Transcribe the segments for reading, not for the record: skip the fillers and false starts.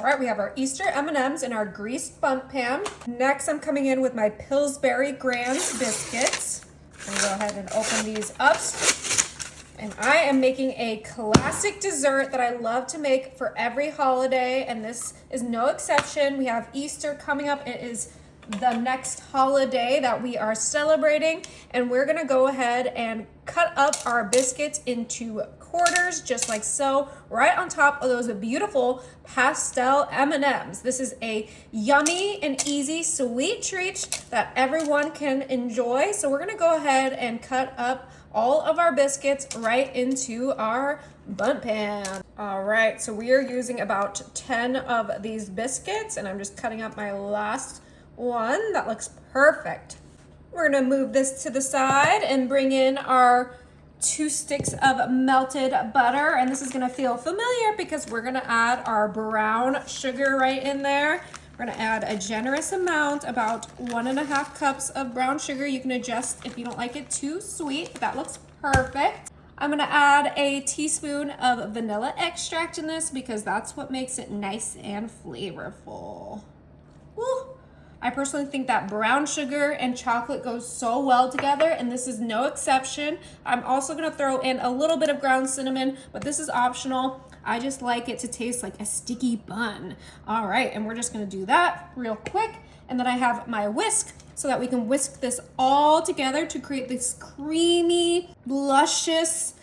right, we have our Easter M&Ms in our greased bundt pan. Next, I'm coming in with my Pillsbury Grands biscuits. I'm gonna go ahead and open these up. And I am making a classic dessert that I love to make for every holiday, and this is no exception. We have Easter coming up. It is the next holiday that we are celebrating, and we're gonna go ahead and cut up our biscuits into quarters, just like so, right on top of those beautiful pastel M&Ms. This is a yummy and easy sweet treat that everyone can enjoy. So we're gonna go ahead and cut up all of our biscuits right into our bundt pan. All right, so we are using about 10 of these biscuits, and I'm just cutting up my last one. That looks perfect. We're gonna move this to the side and bring in our 2 sticks of melted butter, and this is gonna feel familiar because we're gonna add our brown sugar right in there. We're gonna add a generous amount, about 1.5 cups of brown sugar. You can adjust if you don't like it too sweet. That looks perfect. I'm gonna add a teaspoon of vanilla extract in this because that's what makes it nice and flavorful. Woo. I personally think that brown sugar and chocolate goes so well together, and this is no exception. I'm also gonna throw in a little bit of ground cinnamon, but this is optional. I just like it to taste like a sticky bun. All right, and we're just gonna do that real quick. And then I have my whisk so that we can whisk this all together to create this creamy, luscious,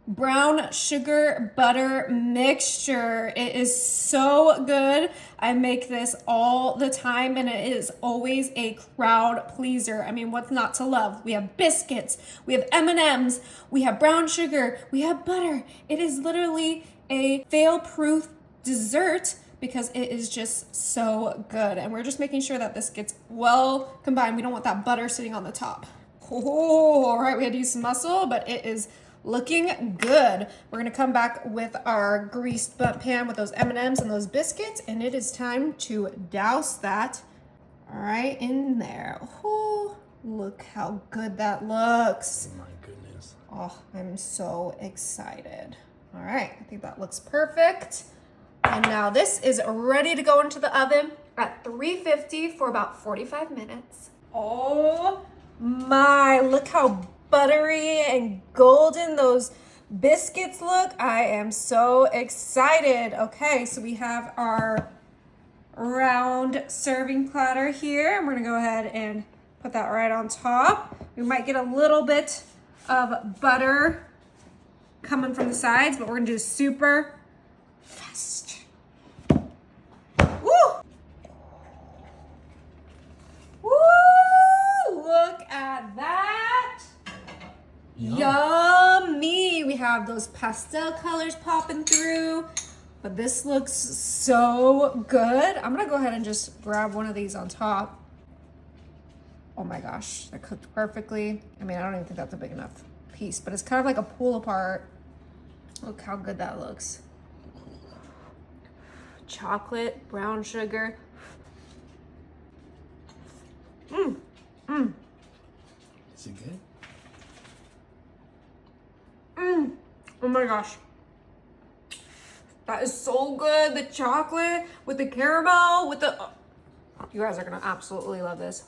brown sugar butter mixture. It is so good. I make this all the time, and it is always a crowd pleaser. I mean, what's not to love? We have biscuits, we have M&Ms, we have brown sugar, we have butter. It is literally a fail-proof dessert because it is just so good. And we're just making sure that this gets well combined. We don't want that butter sitting on the top. Oh, all right, we had to use some muscle, but it is looking good. We're gonna come back with our greased bundt pan with those M&Ms and those biscuits, and it is time to douse that right in there. Oh, look how good that looks. Oh my goodness. Oh, I'm so excited. All right, I think that looks perfect. And now this is ready to go into the oven at 350 for about 45 minutes. Oh my, look how buttery and golden those biscuits look. I am so excited. Okay, so we have our round serving platter here. We're gonna go ahead and put that right on top. We might get a little bit of butter coming from the sides, but we're gonna do super fast. Woo! Woo! Look at that. Yummy! We have those pastel colors popping through, but this looks so good. I'm gonna go ahead and just grab one of these on top. Oh my gosh, that cooked perfectly. I mean, I don't even think that's a big enough piece, but it's kind of like a pull apart. Look how good that looks. Chocolate, brown sugar. Is it good? Oh my gosh. That is so good. The chocolate with the caramel, with the... You guys are gonna absolutely love this.